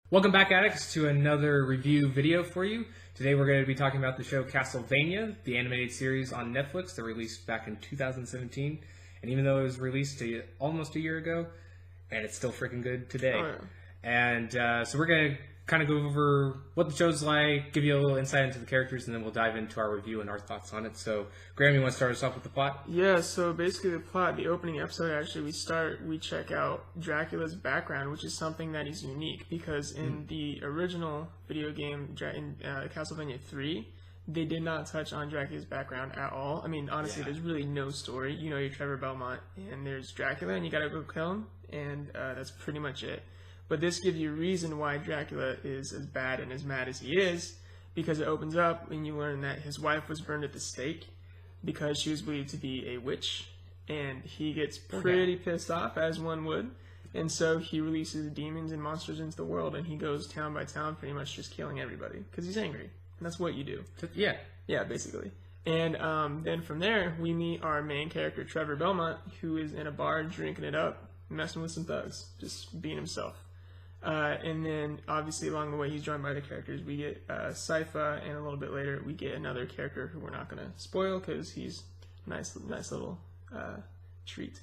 Welcome back, Addicts, to another review video for you. Today we're going to be talking about the show Castlevania, the animated series on Netflix that released back in 2017. And even though it was released almost a year ago, and it's still freaking good today. Oh, yeah. And so we're going to kind of go over what the show's like, give you a little insight into the characters, and then we'll dive into our review and our thoughts on it. So, Graham, you want to start us off with the plot? Yeah, so basically the plot, the opening episode, actually, we check out Dracula's background, which is something that is unique, because in the original video game, in Castlevania 3, they did not touch on Dracula's background at all. I mean, honestly, there's really no story. You know, you're Trevor Belmont, and there's Dracula, and you gotta go kill him, and that's pretty much it. But this gives you a reason why Dracula is as bad and as mad as he is, because it opens up and you learn that his wife was burned at the stake because she was believed to be a witch, and he gets pretty pissed off, as one would, and so he releases demons and monsters into the world, and he goes town by town pretty much just killing everybody, because he's angry, and that's what you do. Yeah, basically. And then from there, we meet our main character, Trevor Belmont, who is in a bar drinking it up, messing with some thugs, just being himself. And then, obviously, along the way, he's joined by other characters. We get Sypha, and a little bit later, we get another character who we're not going to spoil because he's nice little treat.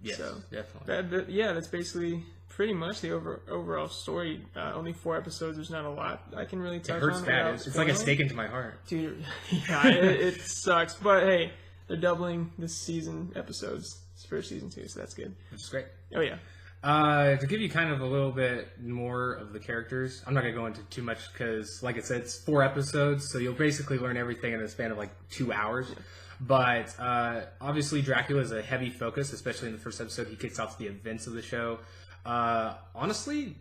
Yes, so, definitely. That's basically pretty much the overall story. Only 4 episodes. There's not a lot I can really touch on. It hurts bad. It's like a stake into my heart. Dude, yeah, it sucks. But, hey, they're doubling this season episodes. It's for season 2, so that's good. Which is great. Oh, yeah. To give you kind of a little bit more of the characters, I'm not going to go into too much because, like I said, it's 4 episodes, so you'll basically learn everything in a span of like 2 hours. But obviously, Dracula is a heavy focus, especially in the first episode. He kicks off the events of the show. Honestly,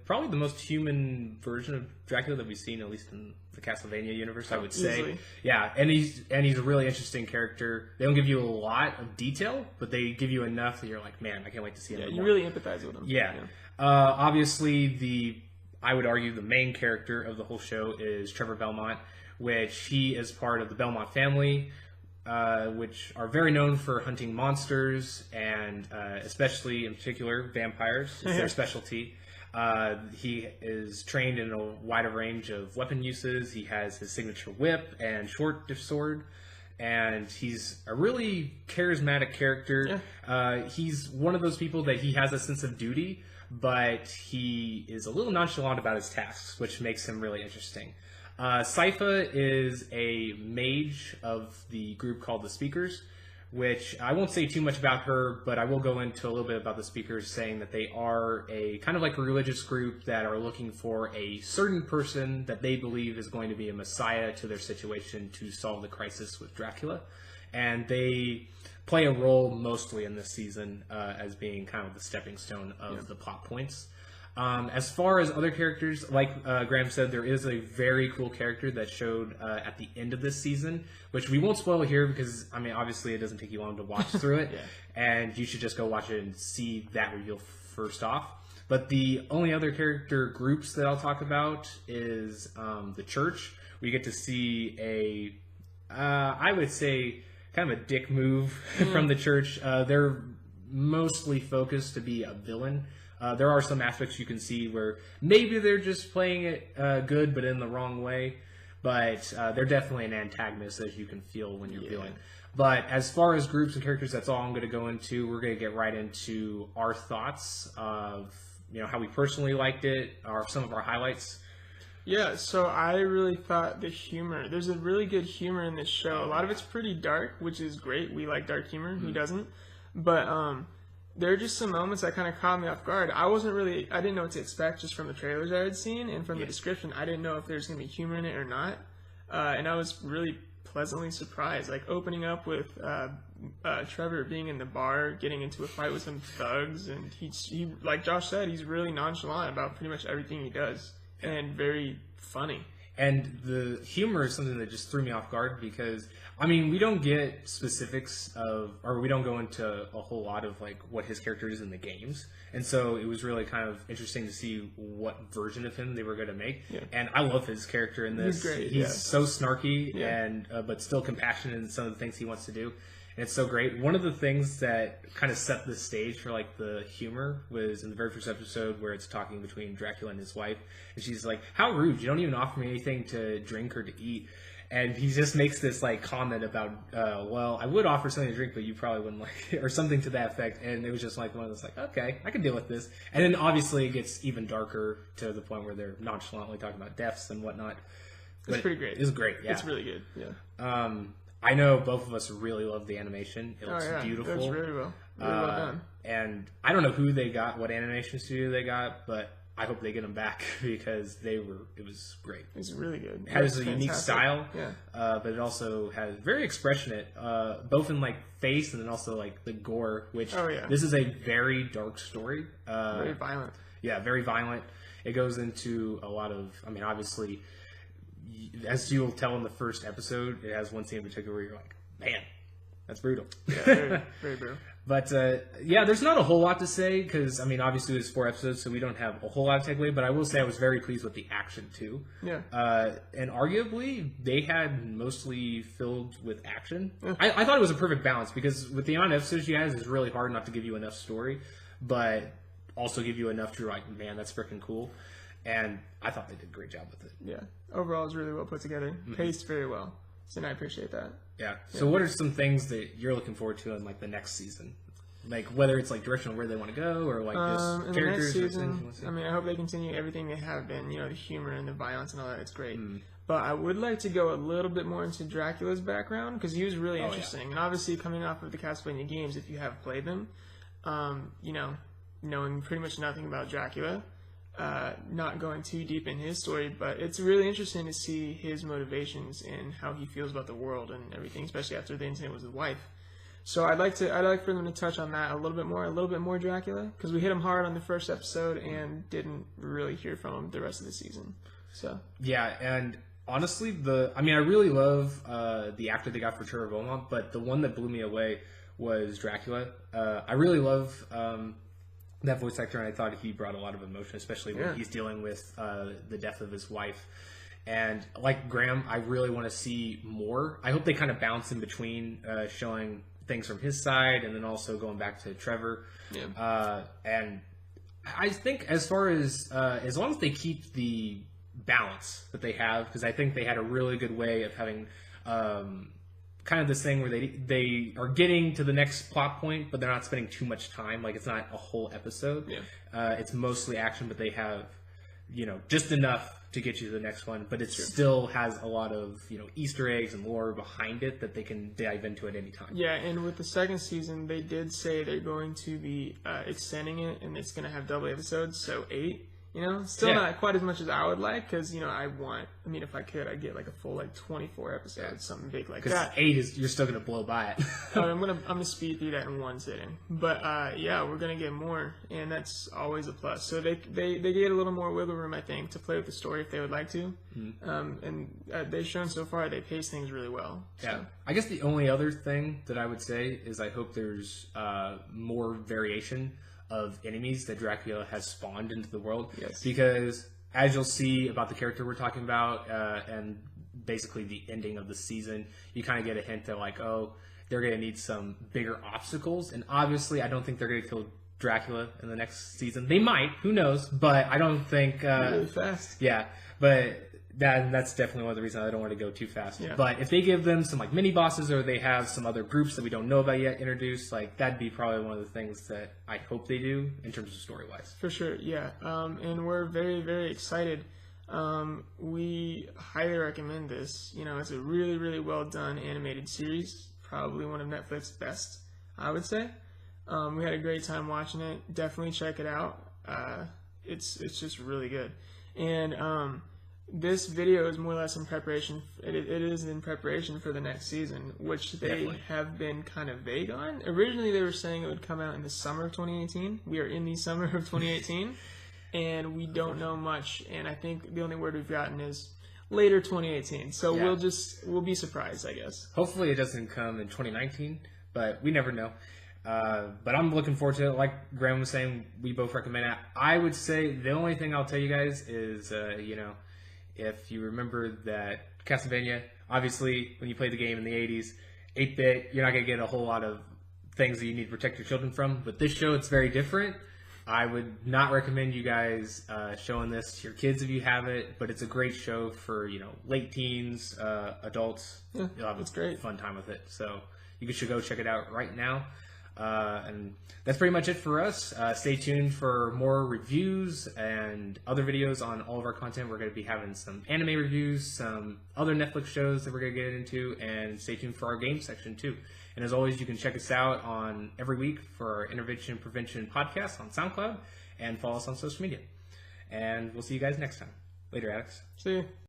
probably the most human version of Dracula that we've seen, at least in the Castlevania universe, I would say. Easily. Yeah, and he's a really interesting character. They don't give you a lot of detail, but they give you enough that you're like, man, I can't wait to see him. Yeah, you really empathize with him. Yeah. Obviously, I would argue the main character of the whole show is Trevor Belmont, which he is part of the Belmont family, which are very known for hunting monsters and especially in particular vampires. It's their specialty. He is trained in a wider range of weapon uses. He has his signature whip and short sword, and he's a really charismatic character. He's one of those people that he has a sense of duty, but he is a little nonchalant about his tasks, which makes him really interesting. Sypha is a mage of the group called the Speakers, which I won't say too much about her, but I will go into a little bit about the Speakers, saying that they are a kind of like a religious group that are looking for a certain person that they believe is going to be a messiah to their situation to solve the crisis with Dracula. And they play a role mostly in this season as being kind of the stepping stone of the plot points. As far as other characters, like Graham said, there is a very cool character that showed at the end of this season, which we won't spoil here because, I mean, obviously it doesn't take you long to watch through it, and you should just go watch it and see that reveal first off. But the only other character groups that I'll talk about is the church. We get to see I would say, kind of a dick move from the church. They're mostly focused to be a villain. There are some aspects you can see where maybe they're just playing it good, but in the wrong way. But they're definitely an antagonist, as you can feel when you're viewing. But as far as groups and characters, that's all I'm going to go into. We're going to get right into our thoughts of how we personally liked it, or some of our highlights. Yeah, so I really thought there's a really good humor in this show. A lot of it's pretty dark, which is great. We like dark humor. Who doesn't? But there are just some moments that kind of caught me off guard. I didn't know what to expect just from the trailers I had seen, and from the description, I didn't know if there's going to be humor in it or not. And I was really pleasantly surprised. Like, opening up with Trevor being in the bar, getting into a fight with some thugs, and he like Josh said, he's really nonchalant about pretty much everything he does, and very funny. And the humor is something that just threw me off guard because, I mean, we don't get specifics or we don't go into a whole lot of like what his character is in the games. And so it was really kind of interesting to see what version of him they were going to make. Yeah. And I love his character in this. He's great. He's so snarky and but still compassionate in some of the things he wants to do. And it's so great. One of the things that kind of set the stage for like the humor was in the very first episode where it's talking between Dracula and his wife, and she's like, "How rude! You don't even offer me anything to drink or to eat." And he just makes this like comment about, "Well, I would offer something to drink, but you probably wouldn't like it," or something to that effect. And it was just like one of those like, "Okay, I can deal with this." And then obviously it gets even darker to the point where they're nonchalantly talking about deaths and whatnot. It's pretty great. It's great. Yeah, it's really good. Yeah. I know both of us really love the animation. It looks beautiful. It looks really well. Really well done. And I don't know who they got, what animation studio they got, but I hope they get them back because it was great. It's really good. It has a unique style, yeah. But it also has very expressionate, both in like face and then also like the gore, which this is a very dark story. Very violent. Yeah, very violent. It goes into a lot of, I mean, obviously, as you'll tell in the first episode, it has one scene in particular where you're like, man, that's brutal. Yeah, very, very brutal. But, there's not a whole lot to say because, I mean, obviously there's 4 episodes, so we don't have a whole lot to take away, but I will say I was very pleased with the action, too. Yeah. And arguably, they had mostly filled with action. Yeah. I thought it was a perfect balance because with the amount of episodes you have, it's really hard not to give you enough story, but also give you enough to like, man, that's freaking cool. And I thought they did a great job with it. Yeah. Overall, it's really well put together. Paced very well. So I appreciate that. Yeah. So what are some things that you're looking forward to in like the next season? Like whether it's like direction of where they want to go or like just characters the next season, I mean, I hope they continue everything they have been, you know, the humor and the violence and all that. It's great. But I would like to go a little bit more into Dracula's background because he was really interesting. And obviously coming off of the Castlevania games, if you have played them, you know, knowing pretty much nothing about Dracula, not going too deep in his story, but it's really interesting to see his motivations and how he feels about the world and everything, especially after the incident with his wife. So I'd like for them to touch on that a little bit more Dracula, because we hit him hard on the first episode and didn't really hear from him the rest of the season. So yeah, and honestly, I really love the actor they got for Trevor Beaumont, but the one that blew me away was Dracula. I really love that voice actor, and I thought he brought a lot of emotion, especially when he's dealing with the death of his wife. And like Graham, I really want to see more. I hope they kind of bounce in between showing things from his side and then also going back to Trevor. Yeah. And I think as far as long as they keep the balance that they have, because I think they had a really good way of having kind of this thing where they are getting to the next plot point, but they're not spending too much time. Like, it's not a whole episode. Yeah. It's mostly action, but they have, you know, just enough to get you to the next one. But it still has a lot of, you know, Easter eggs and lore behind it that they can dive into at any time. Yeah, and with the second season, they did say they're going to be extending it, and it's going to have double episodes, so 8. You know, still not quite as much as I would like, because, you know, if I could, I'd get like a full, like, 24 episodes, something big like that. Because 8 you're still going to blow by it. I'm gonna speed through that in one sitting. But, yeah, we're going to get more, and that's always a plus. So they get a little more wiggle room, I think, to play with the story if they would like to. And they've shown so far they pace things really well. So. Yeah. I guess the only other thing that I would say is I hope there's more variation of enemies that Dracula has spawned into the world. Yes. Because as you'll see about the character we're talking about, and basically the ending of the season, you kind of get a hint that like, oh, they're going to need some bigger obstacles. And obviously, I don't think they're going to kill Dracula in the next season. They might, who knows? But I don't think... really fast. Yeah, but... That's definitely one of the reasons I don't want to go too fast. Yeah. But if they give them some like mini bosses, or they have some other groups that we don't know about yet introduced, like that'd be probably one of the things that I hope they do in terms of story wise. For sure, yeah. And we're very, very excited. We highly recommend this. You know, it's a really, really well done animated series. Probably one of Netflix's best, I would say. We had a great time watching it. Definitely check it out. It's just really good. And this video is more or less in preparation. It is in preparation for the next season, which they have been kind of vague on. Originally, they were saying it would come out in the summer of 2018. We are in the summer of 2018, and we don't know much. And I think the only word we've gotten is later 2018. So we'll be surprised, I guess. Hopefully, it doesn't come in 2019, but we never know. But I'm looking forward to it. Like Graham was saying, we both recommend it. I would say the only thing I'll tell you guys is, you know, if you remember that Castlevania, obviously, when you played the game in the 80s, 8-bit, you're not going to get a whole lot of things that you need to protect your children from. But this show, it's very different. I would not recommend you guys showing this to your kids if you have it, but it's a great show for, late teens, adults. Yeah, You'll have it's a great. fun time with it. So you should go check it out right now. And that's pretty much it for us. Stay tuned for more reviews and other videos on all of our content. We're going to be having some anime reviews, some other Netflix shows that we're going to get into, and stay tuned for our game section too. And as always, you can check us out on every week for our Intervention Prevention podcast on SoundCloud, and follow us on social media. And we'll see you guys next time. Later, Addicts. See you.